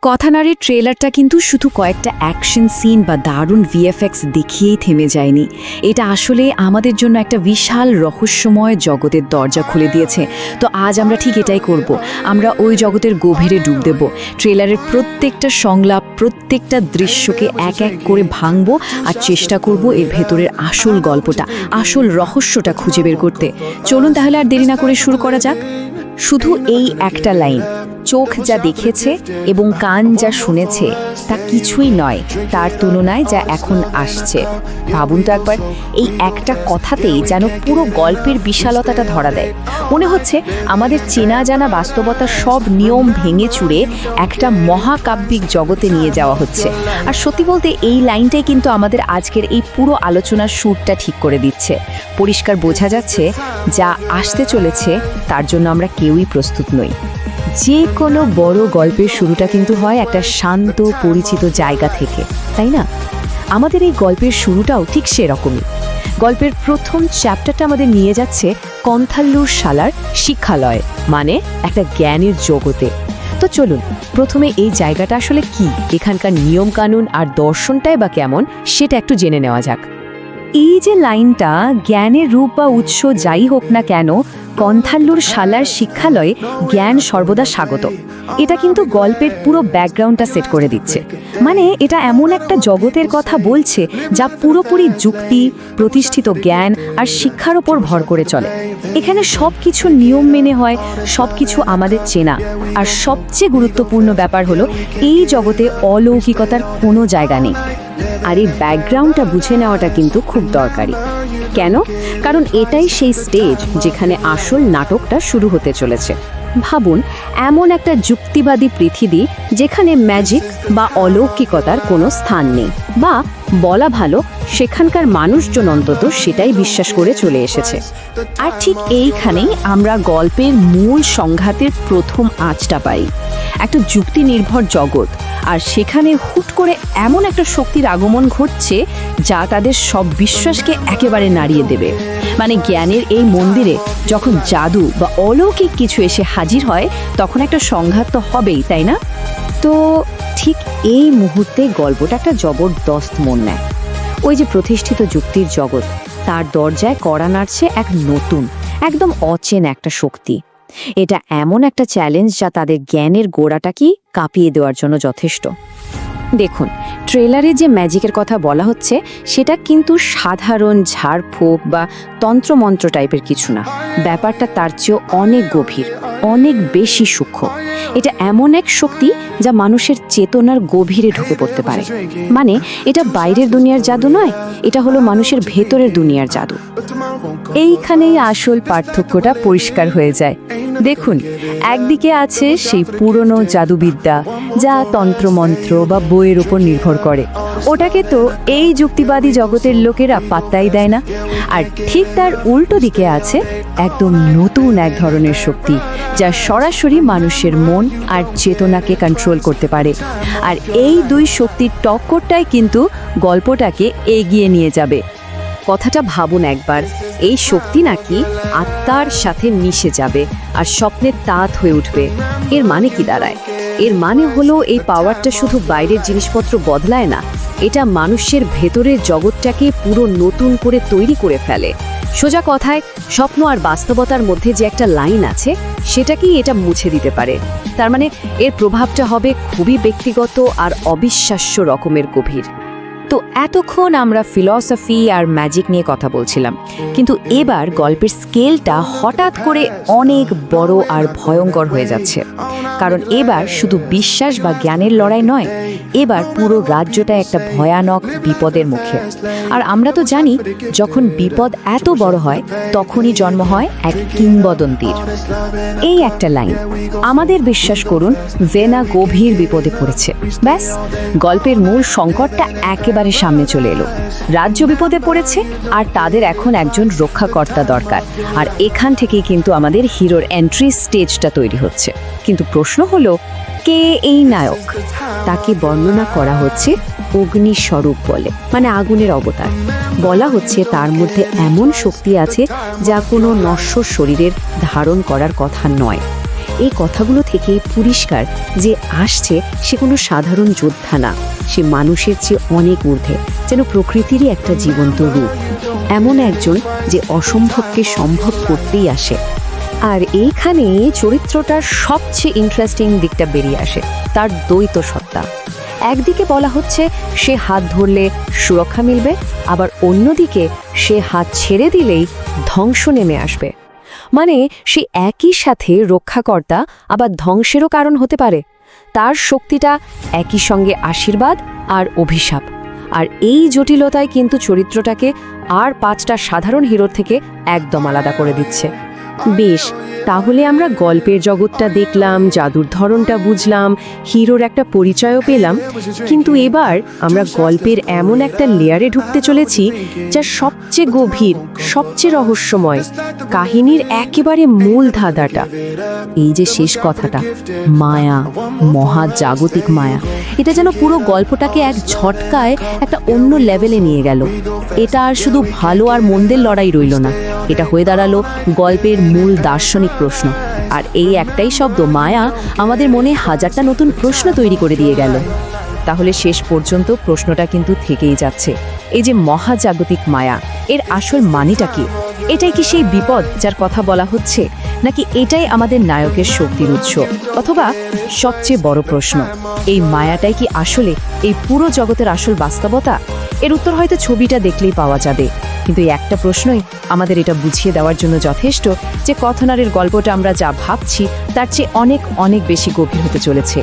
কথানারীর ট্রেলারটা কিন্তু শুধু কয়েকটা অ্যাকশন সিন বা দারুণ ভিএফএক্স দেখিয়েই থেমে যায়নি। এটা আসলে আমাদের জন্য একটা বিশাল রহস্যময় জগতের দরজা খুলে দিয়েছে। তো আজ আমরা ঠিক এটাই করব। আমরা ওই জগতের গভীরে ডুব দেব। ট্রেলারের প্রত্যেকটা সংলাপ, প্রত্যেকটা দৃশ্যকে এক এক করে ভাঙবো আর চেষ্টা করব এর ভেতরের আসল গল্পটা, আসল রহস্যটা খুঁজে বের করতে। চলুন তাহলে আর দেরি না করে শুরু করা যাক। শুধু এই একটা লাইন, চোখ যা দেখেছে এবং কান যা শুনেছে তা কিছুই নয় তার তুলনায় যা এখন আসছে। ভাবুন তো একবার, এই একটা কথাতেই যেন পুরো গল্পের বিশালতাটা ধরা দেয়। মনে হচ্ছে আমাদের চেনা জানা বাস্তবতার সব নিয়ম ভেঙে চুরে একটা মহাকাব্যিক জগতে নিয়ে যাওয়া হচ্ছে। আর সত্যি বলতে এই লাইনটাই কিন্তু আমাদের আজকের এই পুরো আলোচনার সুরটা ঠিক করে দিচ্ছে। পরিষ্কার বোঝা যাচ্ছে যা আসতে চলেছে তার জন্য আমরা কেউই প্রস্তুত নই। যে কোনো বড় গল্পের শুরুটা কিন্তু হয় একটা শান্ত পরিচিত জায়গা থেকে, তাই না? আমাদের এই গল্পের শুরুটাও ঠিক সেরকমই। গল্পের প্রথম চ্যাপ্টারটা আমাদের নিয়ে যাচ্ছে কন্থাল্লুর শালার শিক্ষালয়, মানে একটা জ্ঞানের জগতে। তো চলুন প্রথমে এই জায়গাটা আসলে কি, এখানকার নিয়মকানুন আর দর্শনটাই বা কেমন সেটা একটু জেনে নেওয়া যাক। এই যে লাইনটা, জ্ঞানের রূপ বা উৎস যাই হোক না কেন, কন্থাল্লুর শালার শিক্ষালয়ে জ্ঞান সর্বদা স্বাগত, এটা কিন্তু গল্পের পুরো ব্যাকগ্রাউন্ডটা সেট করে দিচ্ছে। মানে এটা এমন একটা জগতের কথা বলছে যা পুরোপুরি যুক্তি, প্রতিষ্ঠিত জ্ঞান আর শিক্ষার ওপর ভর করে চলে। এখানে সব কিছু নিয়ম মেনে হয়, সব কিছু আমাদের চেনা। আর সবচেয়ে গুরুত্বপূর্ণ ব্যাপার হলো এই জগতে অলৌকিকতার কোনো জায়গা নেই। আর এই ব্যাকগ্রাউন্ডটা বুঝে নেওয়াটা কিন্তু খুব দরকারি। কেন? কারণ এটাই সেই স্টেজ যেখানে আসল নাটকটা শুরু হতে চলেছে। ভাবুন, এমন একটা যুক্তিবাদী পৃথিবী যেখানে ম্যাজিক বা অলৌকিকতার কোনো স্থান নেই, বা বলা ভালো সেখানকার মানুষজন অন্তত সেটাই বিশ্বাস করে চলে এসেছে। আর ঠিক এইখানেই আমরা গল্পের মূল সংঘাতের প্রথম আঁচটা পাই। একটা যুক্তি নির্ভর জগৎ, আর সেখানে হুট করে এমন একটা শক্তির আগমন ঘটছে যা তাদের সব বিশ্বাসকে একেবারে নাড়িয়ে দেবে। মানে জ্ঞানের এই মন্দিরে যখন জাদু বা অলৌকিক কিছু এসে হাজির হয়, তখন একটা সংঘাত তো হবেই, তাই না? তো ঠিক এই মুহূর্তে গল্পটা একটা জবরদস্ত মন নেয়। ওই যে প্রতিষ্ঠিত যুক্তির জগৎ, তার দরজায় কড়া নাড়ছে এক নতুন, একদম অচেনা একটা শক্তি। এটা এমন একটা চ্যালেঞ্জ যা তাদের জ্ঞানের গোড়াটাকেই কাঁপিয়ে দেওয়ার জন্য যথেষ্ট। দেখুন, ট্রেলারে যে ম্যাজিকের কথা বলা হচ্ছে সেটা কিন্তু সাধারণ ঝাড়ফুঁক বা তন্ত্রমন্ত্র টাইপের কিছু না। ব্যাপারটা তার চেয়েও অনেক গভীর, অনেক বেশি সূক্ষ্ম। এটা এমন এক শক্তি যা মানুষের চেতনার গভীরে ঢুকে পড়তে পারে। মানে এটা বাইরের দুনিয়ার জাদু নয়, এটা হলো মানুষের ভেতরের দুনিয়ার জাদু। এইখানেই আসল পার্থক্যটা পরিষ্কার হয়ে যায়। দেখুন, একদিকে আছে সেই পুরনো জাদুবিদ্যা যা তন্ত্রমন্ত্র বা বইয়ের উপর নির্ভর করে, ওটাকে তো এই যুক্তিবাদী জগতের লোকেরা পাত্তাই দেয় না। আর ঠিক তার উল্টো দিকে আছে একদম নতুন এক ধরনের শক্তি যা সরাসরি মানুষের মন আর চেতনাকে কন্ট্রোল করতে পারে। আর এই দুই শক্তির টক্করটাই কিন্তু গল্পটাকে এগিয়ে নিয়ে যাবে। কথাটা ভাবুন একবার, এই শক্তি নাকি আত্মার সাথে মিশে যাবে আর স্বপ্নের তাঁত হয়ে উঠবে। এর মানে কি দাঁড়ায়? এর মানে হলো এই পাওয়ারটা শুধু বাইরের জিনিসপত্র বদলায় না, এটা মানুষের ভেতরের জগৎটাকে পুরো নতুন করে তৈরি করে ফেলে। সোজা কথায়, স্বপ্ন আর বাস্তবতার মধ্যে যে একটা লাইন আছে সেটাকেই এটা মুছে দিতে পারে। তার মানে এর প্রভাবটা হবে খুবই ব্যক্তিগত আর অবিশ্বাস্য রকমের গভীর। তো এতক্ষণ আমরা ফিলসফি আর ম্যাজিক নিয়ে কথা বলছিলাম, কিন্তু এবার গল্পের স্কেলটা হঠাৎ করে অনেক বড় আর ভয়ঙ্কর হয়ে যাচ্ছে। কারণ এবার শুধু বিশ্বাস বা জ্ঞানের লড়াই নয়, এবার পুরো রাজ্যটা একটা ভয়ানক বিপদের মুখে। আর আমরা তো জানি, যখন বিপদ এত বড় হয় তখনই জন্ম হয় এক কিংবদন্তির। এই একটা লাইন, আমাদের বিশ্বাস করুন ভেনা গভীর বিপদে পড়েছে, ব্যাস গল্পের মূল সংকটটা একেবারে সামনে চলে এলো। রাজ্য বিপদে পড়েছে আর তাদের এখন একজন রক্ষাকর্তা দরকার। আর এখান থেকেই কিন্তু আমাদের হিরোর এন্ট্রি স্টেজটা তৈরি হচ্ছে। কিন্তু প্রশ্ন হলো, কে এই নায়ক? তাকে বর্ণনা করা হচ্ছে অগ্নিস্বরূপ বলে, মানে আগুনের অবতার। বলা হচ্ছে তার মধ্যে এমন শক্তি আছে যা কোনো নশ্বর শরীরের ধারণ করার কথা নয়। এই কথাগুলো থেকে পরিষ্কার যে আসছে সে কোনো সাধারণ যোদ্ধা না, সে মানুষের চেয়ে অনেক ঊর্ধ্বে, যেন প্রকৃতিরই একটা জীবন্ত রূপ, এমন একজন যে অসম্ভবকে সম্ভব করতেই আসে। আর এইখানে চরিত্রটার সবচেয়ে ইন্টারেস্টিং দিকটা বেরিয়ে আসে, তার দ্বৈত সত্তা। একদিকে বলা হচ্ছে সে হাত ধরলে সুরক্ষা মিলবে, আবার অন্যদিকে সে হাত ছেড়ে দিলেই ধ্বংস নেমে আসবে। মানে সে একই সাথে রক্ষাকর্তা আবার ধ্বংসেরও কারণ হতে পারে। তার শক্তিটা একই সঙ্গে আশীর্বাদ আর অভিশাপ। আর এই জটিলতায় কিন্তু চরিত্রটাকে আর 5টা সাধারণ হিরোর থেকে একদম আলাদা করে দিচ্ছে। বেশ, তাহলে আমরা গল্পের জগৎটা দেখলাম, জাদুর ধরনটা বুঝলাম, হিরোর একটা পরিচয়ও পেলাম, কিন্তু এবার আমরা গল্পের এমন একটা লেয়ারে ঢুকতে চলেছি যা সবচেয়ে গভীর, সবচেয়ে রহস্যময়, কাহিনীর একেবারে মূল ধাঁধাটা। এই যে শেষ কথাটা, মায়া, মহাজাগতিক মায়া, এটা যেন পুরো গল্পটাকে এক ঝটকায় একটা অন্য লেভেলে নিয়ে গেল। এটা আর শুধু ভালো আর মন্দের লড়াই রইল না, এটা হয়ে দাঁড়ালো গল্পের মূল দার্শনিক প্রশ্ন। আর এই একটাই শব্দ মায়া আমাদের মনে হাজারটা নতুন প্রশ্ন তৈরি করে দিয়ে গেল। তাহলে শেষ পর্যন্ত প্রশ্নটা কিন্তু থেকেই যাচ্ছে, এই যে মহাজাগতিক মায়া, এর আসল মানেটা কি? এটাই কি সেই বিপদ যার কথা বলা হচ্ছে, নাকি এটাই আমাদের নায়কের শক্তির উৎস? অথবা সবচেয়ে বড় প্রশ্ন, এই মায়াটাই কি আসলে এই পুরো জগতের আসল বাস্তবতা? এর উত্তর হয়তো ছবিটা দেখলেই পাওয়া যাবে, কিন্তু এই একটা প্রশ্নই আমাদের এটা বুঝিয়ে দেওয়ার জন্য যথেষ্ট যে কথনারের গল্পটা আমরা যা ভাবছি তার চেয়ে অনেক অনেক বেশি গভীর হতে চলেছে।